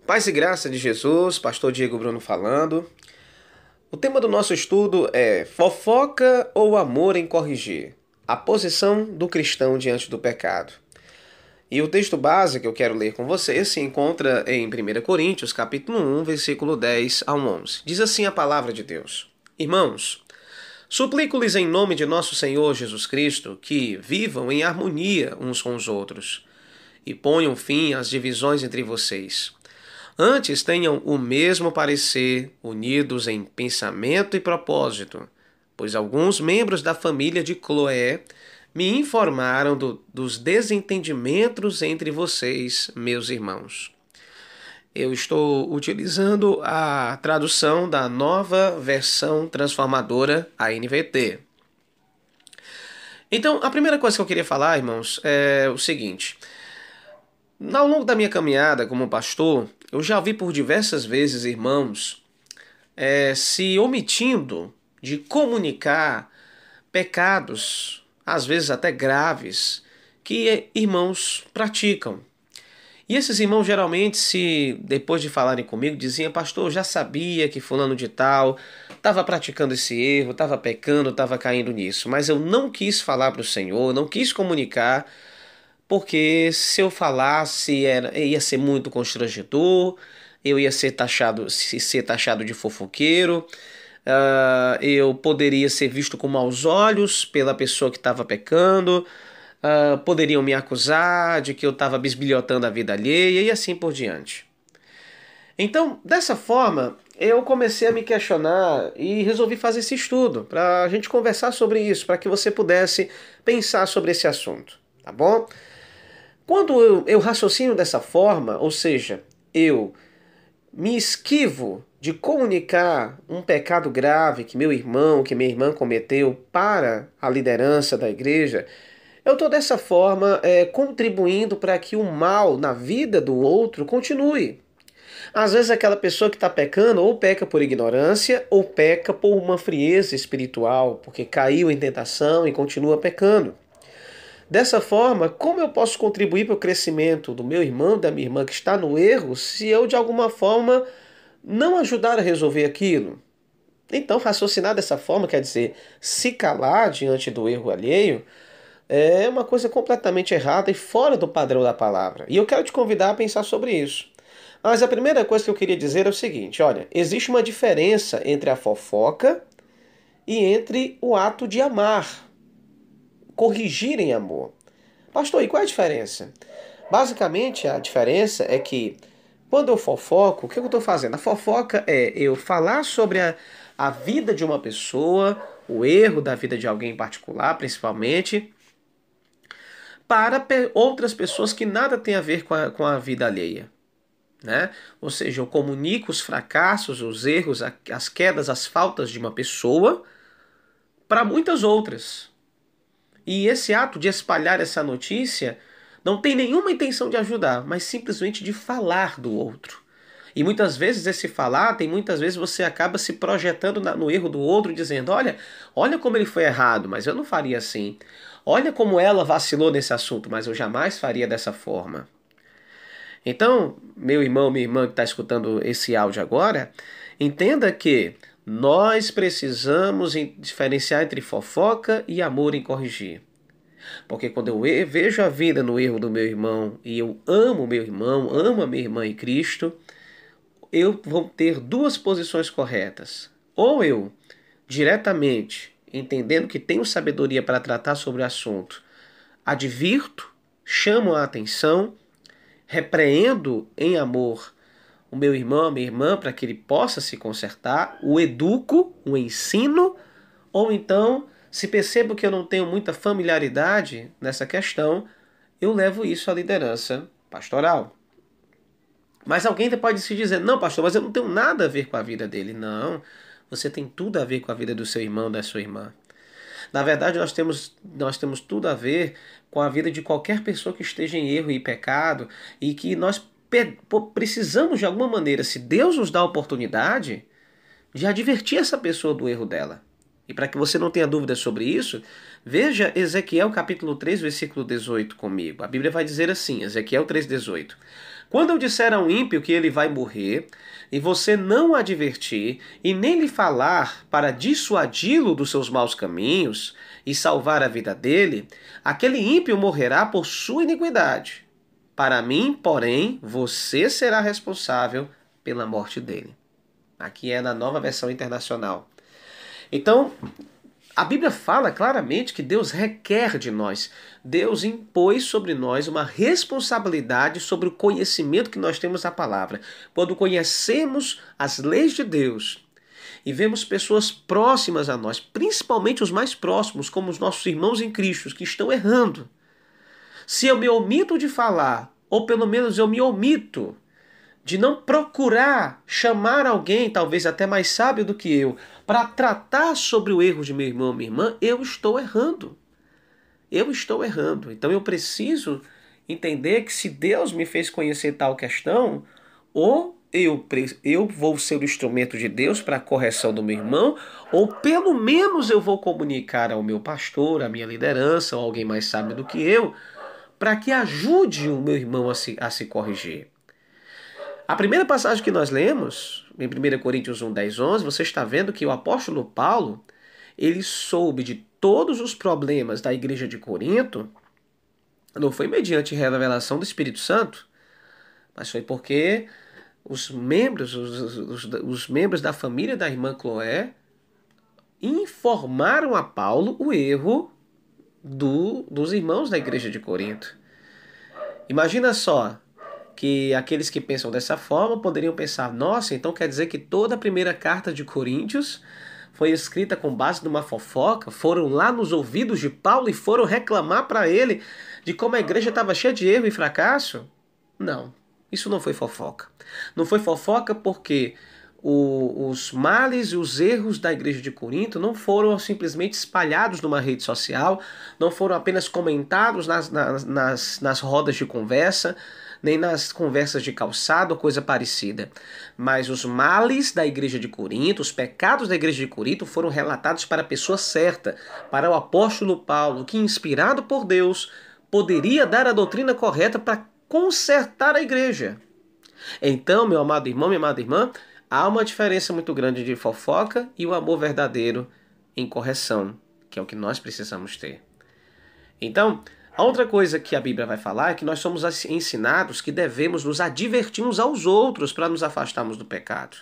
Paz e graça de Jesus, Pastor Diego Bruno falando. O tema do nosso estudo é fofoca ou amor em corrigir? A posição do cristão diante do pecado. E o texto base que eu quero ler com você se encontra em 1 Coríntios, capítulo 1, versículo 10 ao 11. Diz assim a palavra de Deus: Irmãos, suplico-lhes em nome de nosso Senhor Jesus Cristo que vivam em harmonia uns com os outros e ponham fim às divisões entre vocês. Antes tenham o mesmo parecer, unidos em pensamento e propósito, pois alguns membros da família de Cloé me informaram dos desentendimentos entre vocês, meus irmãos. Eu estou utilizando a tradução da Nova Versão Transformadora, a NVT. Então, a primeira coisa que eu queria falar, irmãos, é o seguinte. Ao longo da minha caminhada como pastor, eu já vi por diversas vezes irmãos se omitindo de comunicar pecados, às vezes até graves, que irmãos praticam. E esses irmãos geralmente, se depois de falarem comigo, diziam: pastor, eu já sabia que fulano de tal estava praticando esse erro, estava pecando, estava caindo nisso, mas eu não quis falar para o Senhor, não quis comunicar, porque se eu falasse ia ser muito constrangedor, eu ia ser taxado de fofoqueiro, eu poderia ser visto com maus olhos pela pessoa que estava pecando, poderiam me acusar de que eu estava bisbilhotando a vida alheia e assim por diante. Então, dessa forma, eu comecei a me questionar e resolvi fazer esse estudo para a gente conversar sobre isso, para que você pudesse pensar sobre esse assunto, tá bom? Quando eu raciocino dessa forma, ou seja, eu me esquivo de comunicar um pecado grave que meu irmão, que minha irmã cometeu para a liderança da igreja, eu estou dessa forma contribuindo para que o mal na vida do outro continue. Às vezes aquela pessoa que está pecando ou peca por ignorância ou peca por uma frieza espiritual, porque caiu em tentação e continua pecando. Dessa forma, como eu posso contribuir para o crescimento do meu irmão, da minha irmã que está no erro, se eu de alguma forma não ajudar a resolver aquilo? Então, raciocinar dessa forma quer dizer se calar diante do erro alheio é uma coisa completamente errada e fora do padrão da palavra. E eu quero te convidar a pensar sobre isso. Mas a primeira coisa que eu queria dizer é o seguinte: olha, existe uma diferença entre a fofoca e entre o ato de amar, corrigir em amor. Pastor, e qual é a diferença? Basicamente, a diferença é que quando eu fofoco, o que eu estou fazendo? A fofoca é eu falar sobre a vida de uma pessoa, o erro da vida de alguém em particular, principalmente, para outras pessoas que nada tem a ver com a vida alheia. Né? Ou seja, eu comunico os fracassos, os erros, as quedas, as faltas de uma pessoa para muitas outras. E esse ato de espalhar essa notícia não tem nenhuma intenção de ajudar, mas simplesmente de falar do outro. E muitas vezes esse falar, tem muitas vezes você acaba se projetando no erro do outro, dizendo: olha como ele foi errado, mas eu não faria assim. Olha como ela vacilou nesse assunto, mas eu jamais faria dessa forma. Então, meu irmão, minha irmã que está escutando esse áudio agora, entenda que nós precisamos diferenciar entre fofoca e amor em corrigir. Porque quando eu vejo a vida no erro do meu irmão e eu amo meu irmão, amo a minha irmã em Cristo, eu vou ter duas posições corretas. Ou eu, diretamente, entendendo que tenho sabedoria para tratar sobre o assunto, advirto, chamo a atenção, repreendo em amor o meu irmão, a minha irmã, para que ele possa se consertar, o educo, o ensino, ou então, se percebo que eu não tenho muita familiaridade nessa questão, eu levo isso à liderança pastoral. Mas alguém pode se dizer: não, pastor, mas eu não tenho nada a ver com a vida dele. Não, você tem tudo a ver com a vida do seu irmão, da sua irmã. Na verdade, nós temos tudo a ver com a vida de qualquer pessoa que esteja em erro e pecado e que nós precisamos de alguma maneira, se Deus nos dá a oportunidade, de advertir essa pessoa do erro dela. E para que você não tenha dúvidas sobre isso, veja Ezequiel capítulo 3, versículo 18 comigo. A Bíblia vai dizer assim, Ezequiel 3,18: Quando eu disser a um ímpio que ele vai morrer, e você não o advertir, e nem lhe falar para dissuadi-lo dos seus maus caminhos e salvar a vida dele, aquele ímpio morrerá por sua iniquidade. Para mim, porém, você será responsável pela morte dele. Aqui é na Nova Versão Internacional. Então, a Bíblia fala claramente que Deus requer de nós. Deus impôs sobre nós uma responsabilidade sobre o conhecimento que nós temos da palavra. Quando conhecemos as leis de Deus e vemos pessoas próximas a nós, principalmente os mais próximos, como os nossos irmãos em Cristo, que estão errando. Se eu me omito de falar, ou pelo menos eu me omito de não procurar chamar alguém, talvez até mais sábio do que eu, para tratar sobre o erro de meu irmão ou minha irmã, eu estou errando. Eu estou errando. Então eu preciso entender que se Deus me fez conhecer tal questão, ou eu vou ser o instrumento de Deus para a correção do meu irmão, ou pelo menos eu vou comunicar ao meu pastor, à minha liderança, ou alguém mais sábio do que eu, para que ajude o meu irmão a se corrigir. A primeira passagem que nós lemos, em 1 Coríntios 1, 10, 11, você está vendo que o apóstolo Paulo, ele soube de todos os problemas da igreja de Corinto, não foi mediante revelação do Espírito Santo, mas foi porque os membros da família da irmã Cloé informaram a Paulo o erro dos irmãos da igreja de Corinto. Imagina só, que aqueles que pensam dessa forma poderiam pensar, nossa, então quer dizer que toda a primeira carta de Coríntios foi escrita com base numa fofoca, foram lá nos ouvidos de Paulo e foram reclamar para ele de como a igreja estava cheia de erro e fracasso? Não, isso não foi fofoca. Não foi fofoca porque os males e os erros da igreja de Corinto não foram simplesmente espalhados numa rede social, não foram apenas comentados nas rodas de conversa, nem nas conversas de calçado ou coisa parecida. Mas os males da igreja de Corinto, os pecados da igreja de Corinto foram relatados para a pessoa certa, para o apóstolo Paulo, que, inspirado por Deus, poderia dar a doutrina correta para consertar a igreja. Então, meu amado irmão, minha amada irmã, há uma diferença muito grande de fofoca e o amor verdadeiro em correção, que é o que nós precisamos ter. Então, a outra coisa que a Bíblia vai falar é que nós somos ensinados que devemos nos advertir uns aos outros para nos afastarmos do pecado.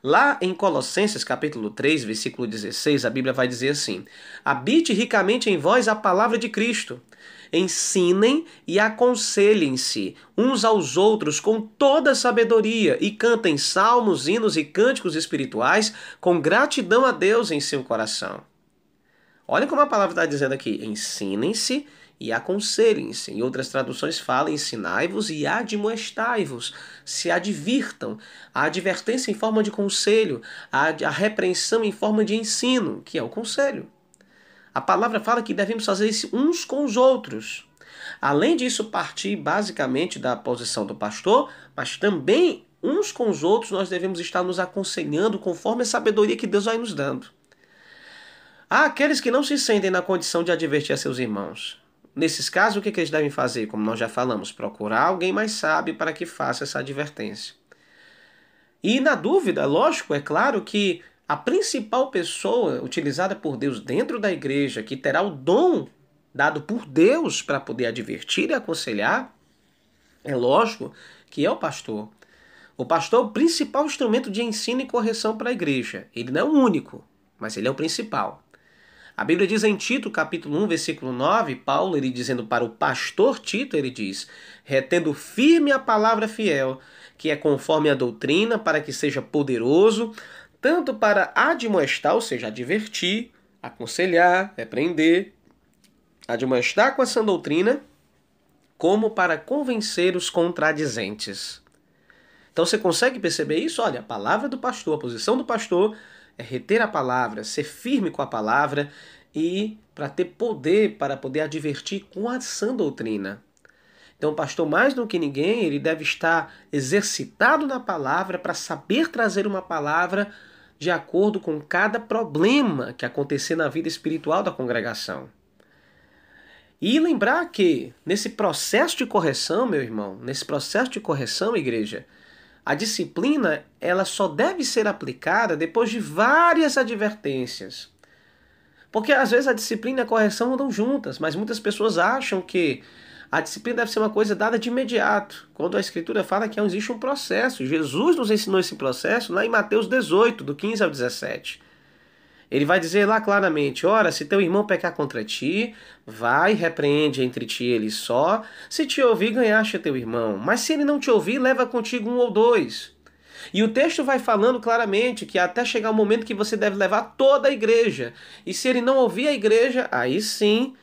Lá em Colossenses capítulo 3, versículo 16, a Bíblia vai dizer assim: habite ricamente em vós a palavra de Cristo. Ensinem e aconselhem-se uns aos outros com toda sabedoria e cantem salmos, hinos e cânticos espirituais com gratidão a Deus em seu coração. Olha como a palavra está dizendo aqui: ensinem-se e aconselhem-se. Em outras traduções fala: ensinai-vos e admoestai-vos. Se advirtam. A advertência em forma de conselho, a repreensão em forma de ensino, que é o conselho. A palavra fala que devemos fazer isso uns com os outros. Além disso, partir basicamente da posição do pastor, mas também uns com os outros nós devemos estar nos aconselhando conforme a sabedoria que Deus vai nos dando. Há aqueles que não se sentem na condição de advertir a seus irmãos. Nesses casos, o que eles devem fazer? Como nós já falamos, procurar alguém mais sábio para que faça essa advertência. E na dúvida, lógico, é claro que a principal pessoa utilizada por Deus dentro da igreja, que terá o dom dado por Deus para poder advertir e aconselhar, é lógico que é o pastor. O pastor é o principal instrumento de ensino e correção para a igreja. Ele não é o único, mas ele é o principal. A Bíblia diz em Tito, capítulo 1, versículo 9, Paulo, ele dizendo para o pastor Tito, ele diz: retendo firme a palavra fiel, que é conforme a doutrina, para que seja poderoso, tanto para admoestar, ou seja, advertir, aconselhar, repreender, admoestar com essa doutrina, como para convencer os contradizentes. Então você consegue perceber isso? Olha, a palavra do pastor, a posição do pastor é reter a palavra, ser firme com a palavra e para ter poder, para poder advertir com a sã doutrina. Então o pastor, mais do que ninguém, ele deve estar exercitado na palavra para saber trazer uma palavra de acordo com cada problema que acontecer na vida espiritual da congregação. E lembrar que nesse processo de correção, meu irmão, nesse processo de correção, igreja, a disciplina ela só deve ser aplicada depois de várias advertências. Porque às vezes a disciplina e a correção andam juntas, mas muitas pessoas acham que a disciplina deve ser uma coisa dada de imediato, quando a Escritura fala que existe um processo. Jesus nos ensinou esse processo lá em Mateus 18, do 15 ao 17. Ele vai dizer lá claramente: ora, se teu irmão pecar contra ti, vai, repreende entre ti e ele só. Se te ouvir, ganhaste teu irmão. Mas se ele não te ouvir, leva contigo um ou dois. E o texto vai falando claramente que até chegar o momento que você deve levar toda a igreja. E se ele não ouvir a igreja, aí sim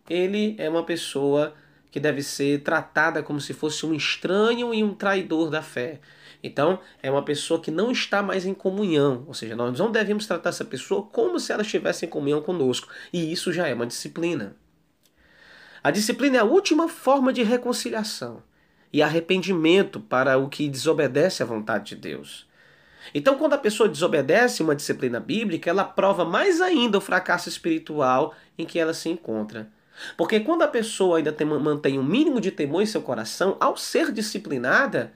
ele é uma pessoa que deve ser tratada como se fosse um estranho e um traidor da fé. Então, é uma pessoa que não está mais em comunhão. Ou seja, nós não devemos tratar essa pessoa como se ela estivesse em comunhão conosco. E isso já é uma disciplina. A disciplina é a última forma de reconciliação e arrependimento para o que desobedece à vontade de Deus. Então, quando a pessoa desobedece uma disciplina bíblica, ela prova mais ainda o fracasso espiritual em que ela se encontra. Porque quando a pessoa ainda mantém um mínimo de temor em seu coração, ao ser disciplinada,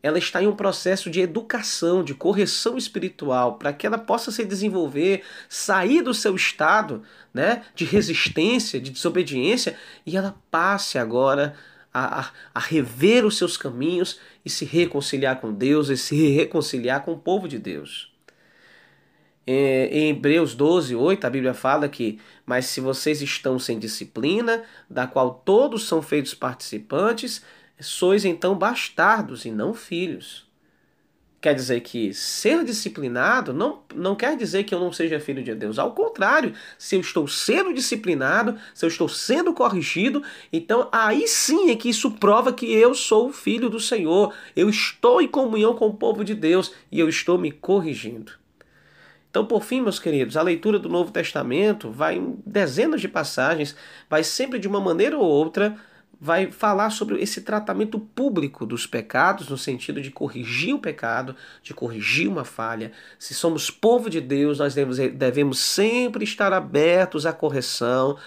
ela está em um processo de educação, de correção espiritual, para que ela possa se desenvolver, sair do seu estado, né, de resistência, de desobediência, e ela passe agora a rever os seus caminhos e se reconciliar com Deus e se reconciliar com o povo de Deus. Em Hebreus 12, 8, a Bíblia fala que: mas se vocês estão sem disciplina, da qual todos são feitos participantes, sois então bastardos e não filhos. Quer dizer que ser disciplinado não quer dizer que eu não seja filho de Deus. Ao contrário, se eu estou sendo disciplinado, se eu estou sendo corrigido, então aí sim é que isso prova que eu sou o filho do Senhor. Eu estou em comunhão com o povo de Deus e eu estou me corrigindo. Então, por fim, meus queridos, a leitura do Novo Testamento vai em dezenas de passagens, vai sempre de uma maneira ou outra, vai falar sobre esse tratamento público dos pecados, no sentido de corrigir o pecado, de corrigir uma falha. Se somos povo de Deus, nós devemos sempre estar abertos à correção,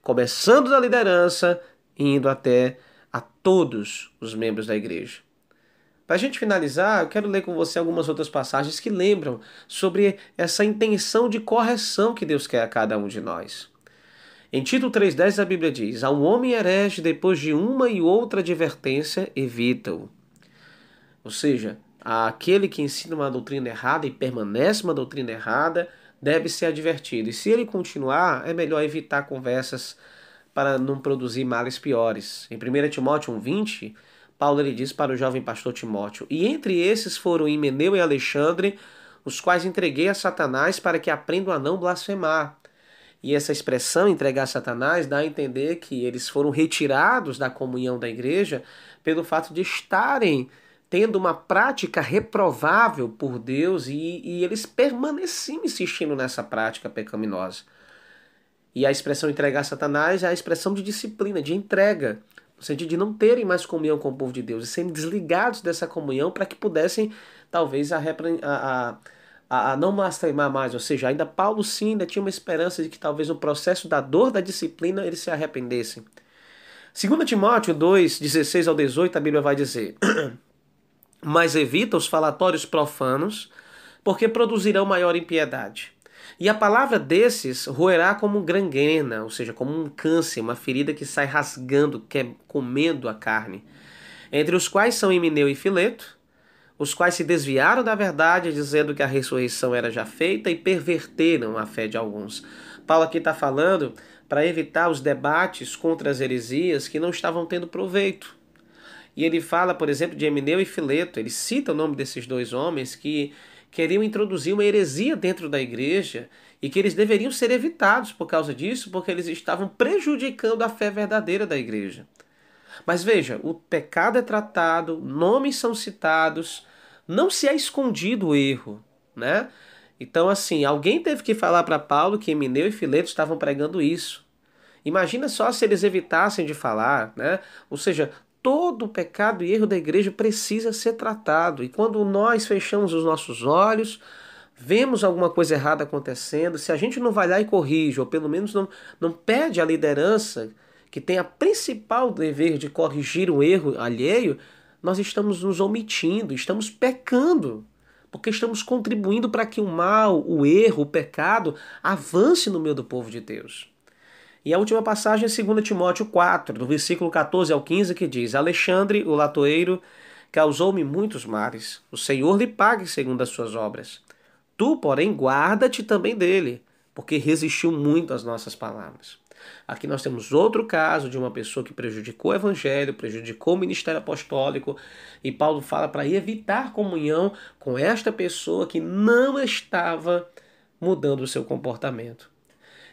começando da liderança e indo até a todos os membros da igreja. Para a gente finalizar, eu quero ler com você algumas outras passagens que lembram sobre essa intenção de correção que Deus quer a cada um de nós. Em Tito 3,10 a Bíblia diz: a um homem herege, depois de uma e outra advertência, evita-o. Ou seja, aquele que ensina uma doutrina errada e permanece uma doutrina errada, deve ser advertido. E se ele continuar, é melhor evitar conversas para não produzir males piores. Em 1 Timóteo 1,20, Paulo ele diz para o jovem pastor Timóteo: e entre esses foram Himeneu e Alexandre, os quais entreguei a Satanás para que aprendam a não blasfemar. E essa expressão, entregar a Satanás, dá a entender que eles foram retirados da comunhão da igreja pelo fato de estarem tendo uma prática reprovável por Deus e eles permaneciam insistindo nessa prática pecaminosa. E a expressão entregar a Satanás é a expressão de disciplina, de entrega, no sentido de não terem mais comunhão com o povo de Deus e serem desligados dessa comunhão para que pudessem, talvez, a não blasfemar mais. Ou seja, ainda Paulo sim ainda tinha uma esperança de que talvez no processo da dor da disciplina eles se arrependessem. 2 Timóteo 2, 16 ao 18, a Bíblia vai dizer: mas evita os falatórios profanos, porque produzirão maior impiedade. E a palavra desses roerá como gangrena, ou seja, como um câncer, uma ferida que sai rasgando, comendo a carne. Entre os quais são Himeneu e Fileto, os quais se desviaram da verdade, dizendo que a ressurreição era já feita, e perverteram a fé de alguns. Paulo aqui está falando para evitar os debates contra as heresias que não estavam tendo proveito. E ele fala, por exemplo, de Himeneu e Fileto. Ele cita o nome desses dois homens que queriam introduzir uma heresia dentro da igreja e que eles deveriam ser evitados por causa disso, porque eles estavam prejudicando a fé verdadeira da igreja. Mas veja, o pecado é tratado, nomes são citados, não se é escondido o erro, né? Então, assim, alguém teve que falar para Paulo que Himeneu e Fileto estavam pregando isso. Imagina só se eles evitassem de falar, né? Ou seja, todo o pecado e erro da igreja precisa ser tratado. E quando nós fechamos os nossos olhos, vemos alguma coisa errada acontecendo, se a gente não vai lá e corrige, ou pelo menos não pede à liderança que tem a principal dever de corrigir um erro alheio, nós estamos nos omitindo, estamos pecando, porque estamos contribuindo para que o mal, o erro, o pecado avance no meio do povo de Deus. E a última passagem é 2 Timóteo 4, do versículo 14 ao 15, que diz: Alexandre, o latoeiro, causou-me muitos males. O Senhor lhe pague segundo as suas obras. Tu, porém, guarda-te também dele, porque resistiu muito às nossas palavras. Aqui nós temos outro caso de uma pessoa que prejudicou o evangelho, prejudicou o ministério apostólico, e Paulo fala para evitar comunhão com esta pessoa que não estava mudando o seu comportamento.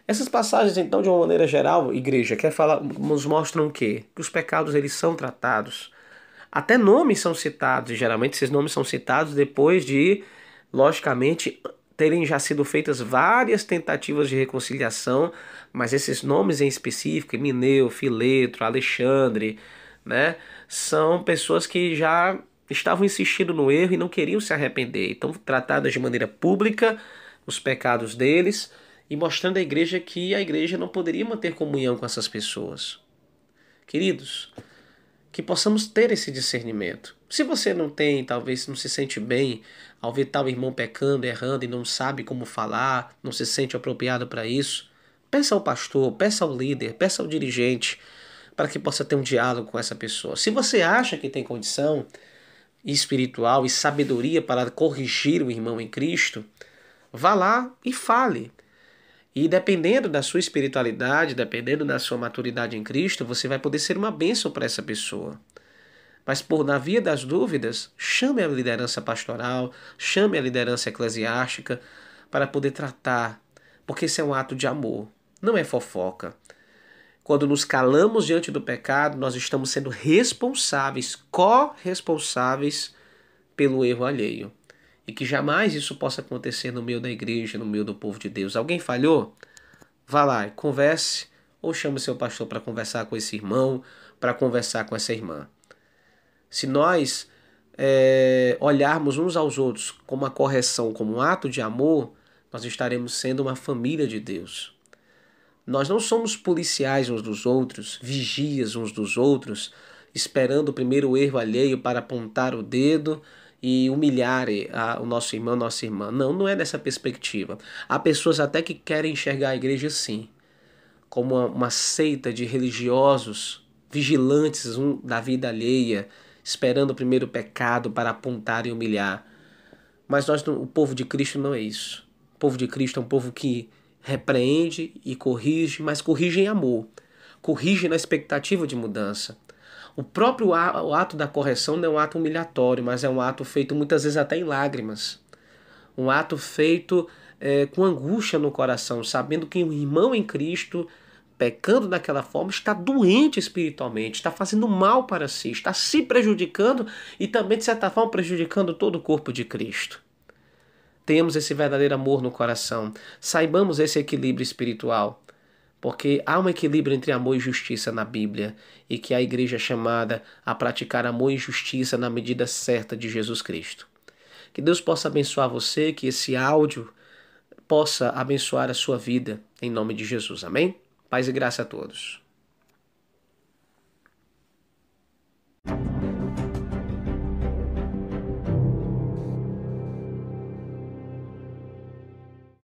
Essas passagens, então, de uma maneira geral, igreja, nos mostram o quê? Que os pecados eles são tratados. Até nomes são citados, e geralmente esses nomes são citados depois de, logicamente, terem já sido feitas várias tentativas de reconciliação, mas esses nomes em específico, Emineu, Filetro, Alexandre, né, são pessoas que já estavam insistindo no erro e não queriam se arrepender. Então, tratadas de maneira pública os pecados deles e mostrando à igreja que a igreja não poderia manter comunhão com essas pessoas. Queridos, que possamos ter esse discernimento. Se você não tem, talvez não se sente bem ao ver tal irmão pecando, errando e não sabe como falar, não se sente apropriado para isso, peça ao pastor, peça ao líder, peça ao dirigente para que possa ter um diálogo com essa pessoa. Se você acha que tem condição espiritual e sabedoria para corrigir o irmão em Cristo, vá lá e fale. E dependendo da sua espiritualidade, dependendo da sua maturidade em Cristo, você vai poder ser uma bênção para essa pessoa. Mas na via das dúvidas, chame a liderança pastoral, chame a liderança eclesiástica para poder tratar, porque esse é um ato de amor, não é fofoca. Quando nos calamos diante do pecado, nós estamos sendo responsáveis, corresponsáveis pelo erro alheio. E que jamais isso possa acontecer no meio da igreja, no meio do povo de Deus. Alguém falhou? Vá lá e converse, ou chame o seu pastor para conversar com esse irmão, para conversar com essa irmã. Se nós olharmos uns aos outros como uma correção, como um ato de amor, nós estaremos sendo uma família de Deus. Nós não somos policiais uns dos outros, vigias uns dos outros, esperando o primeiro erro alheio para apontar o dedo e humilhar o nosso irmão, nossa irmã. Não, não é dessa perspectiva. Há pessoas até que querem enxergar a igreja assim, como uma seita de religiosos, vigilantes da vida alheia, esperando o primeiro pecado para apontar e humilhar. Mas o povo de Cristo não é isso. O povo de Cristo é um povo que repreende e corrige, mas corrige em amor. Corrige na expectativa de mudança. O próprio ato da correção não é um ato humilhatório, mas é um ato feito muitas vezes até em lágrimas. Um ato feito com angústia no coração, sabendo que um irmão em Cristo, pecando daquela forma, está doente espiritualmente, está fazendo mal para si, está se prejudicando e também, de certa forma, prejudicando todo o corpo de Cristo. Tenhamos esse verdadeiro amor no coração, saibamos esse equilíbrio espiritual. Porque há um equilíbrio entre amor e justiça na Bíblia e que a igreja é chamada a praticar amor e justiça na medida certa de Jesus Cristo. Que Deus possa abençoar você, que esse áudio possa abençoar a sua vida, em nome de Jesus. Amém? Paz e graça a todos.